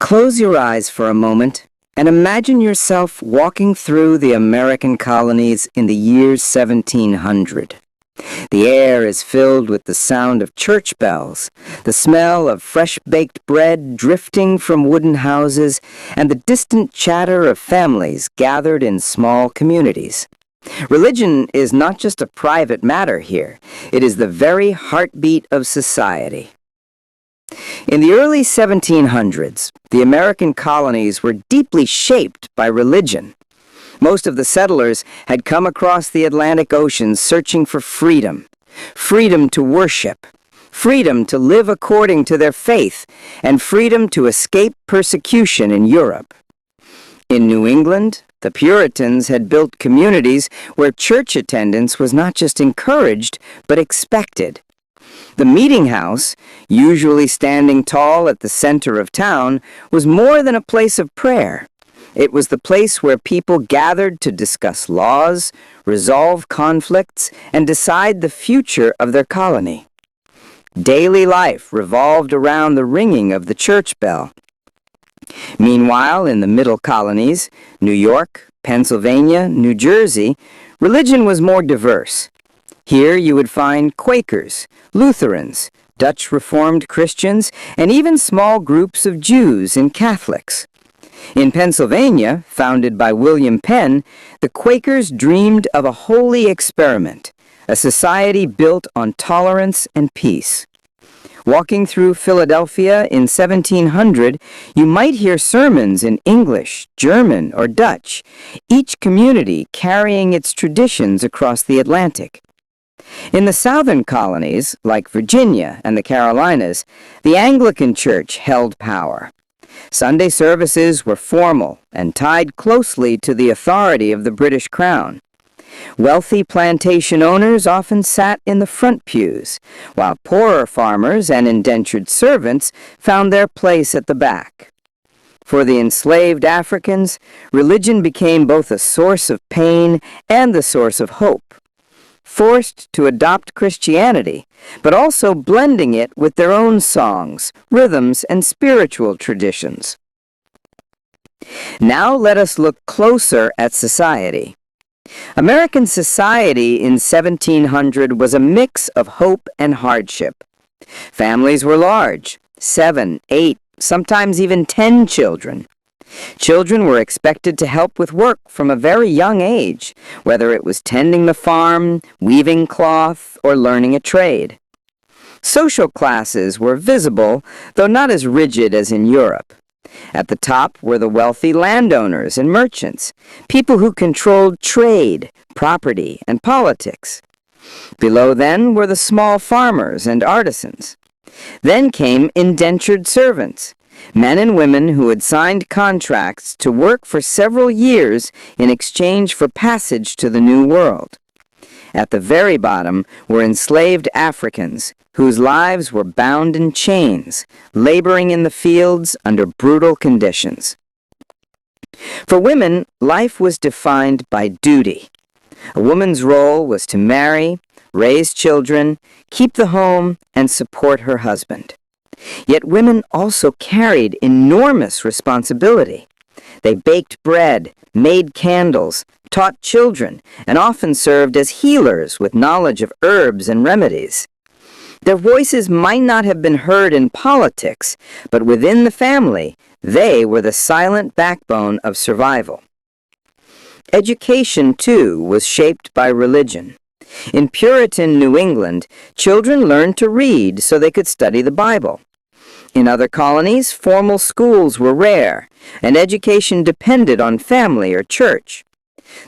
Close your eyes for a moment and imagine yourself walking through the American colonies in the year 1700. The air is filled with the sound of church bells, the smell of fresh-baked bread drifting from wooden houses, and the distant chatter of families gathered in small communities. Religion is not just a private matter here. It is the very heartbeat of society. In the early 1700s, the American colonies were deeply shaped by religion. Most of the settlers had come across the Atlantic Ocean searching for freedom, freedom to worship, freedom to live according to their faith, and freedom to escape persecution in Europe. In New England, the Puritans had built communities where church attendance was not just encouraged, but expected. The meeting house, usually standing tall at the center of town, was more than a place of prayer. It was the place where people gathered to discuss laws, resolve conflicts, and decide the future of their colony. Daily life revolved around the ringing of the church bell. Meanwhile, in the middle colonies, New York, Pennsylvania, New Jersey, religion was more diverse. Here you would find Quakers, Lutherans, Dutch Reformed Christians, and even small groups of Jews and Catholics. In Pennsylvania, founded by William Penn, the Quakers dreamed of a holy experiment, a society built on tolerance and peace. Walking through Philadelphia in 1700, you might hear sermons in English, German, or Dutch, each community carrying its traditions across the Atlantic. In the southern colonies, like Virginia and the Carolinas, the Anglican Church held power. Sunday services were formal and tied closely to the authority of the British Crown. Wealthy plantation owners often sat in the front pews, while poorer farmers and indentured servants found their place at the back. For the enslaved Africans, religion became both a source of pain and the source of hope. Forced to adopt Christianity, but also blending it with their own songs, rhythms, and spiritual traditions. Now let us look closer at society. American society in 1700 was a mix of hope and hardship. Families were large, 7, 8, sometimes even 10 children. Children were expected to help with work from a very young age, whether it was tending the farm, weaving cloth, or learning a trade. Social classes were visible, though not as rigid as in Europe. At the top were the wealthy landowners and merchants, people who controlled trade, property, and politics. Below them were the small farmers and artisans. Then came indentured servants, men and women who had signed contracts to work for several years in exchange for passage to the New World. At the very bottom were enslaved Africans, whose lives were bound in chains, laboring in the fields under brutal conditions. For women, life was defined by duty. A woman's role was to marry, raise children, keep the home, and support her husband. Yet women also carried enormous responsibility. They baked bread, made candles, taught children, and often served as healers with knowledge of herbs and remedies. Their voices might not have been heard in politics, but within the family, they were the silent backbone of survival. Education, too, was shaped by religion. In Puritan New England, children learned to read so they could study the Bible. In other colonies, formal schools were rare, and education depended on family or church.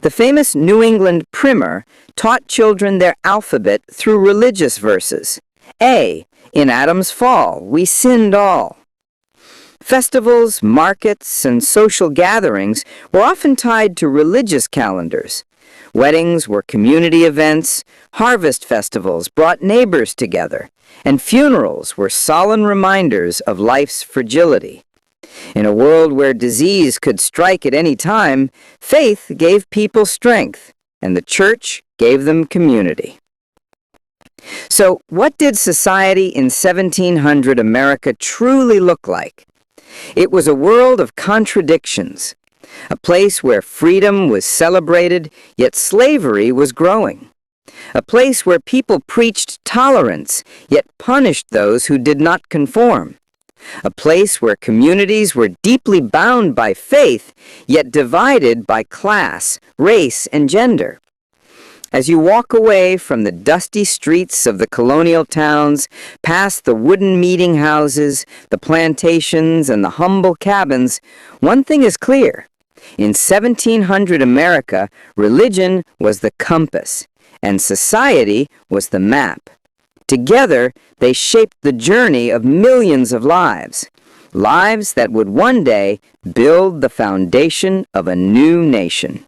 The famous New England primer taught children their alphabet through religious verses. A, in Adam's fall, we sinned all. Festivals, markets, and social gatherings were often tied to religious calendars. Weddings were community events, harvest festivals brought neighbors together, and funerals were solemn reminders of life's fragility. In a world where disease could strike at any time, faith gave people strength, and the church gave them community. So, what did society in 1700 America truly look like? It was a world of contradictions, a place where freedom was celebrated, yet slavery was growing. A place where people preached tolerance, yet punished those who did not conform. A place where communities were deeply bound by faith, yet divided by class, race, and gender. As you walk away from the dusty streets of the colonial towns, past the wooden meeting houses, the plantations, and the humble cabins, one thing is clear. In 1700 America, religion was the compass, and society was the map. Together, they shaped the journey of millions of lives, lives that would one day build the foundation of a new nation.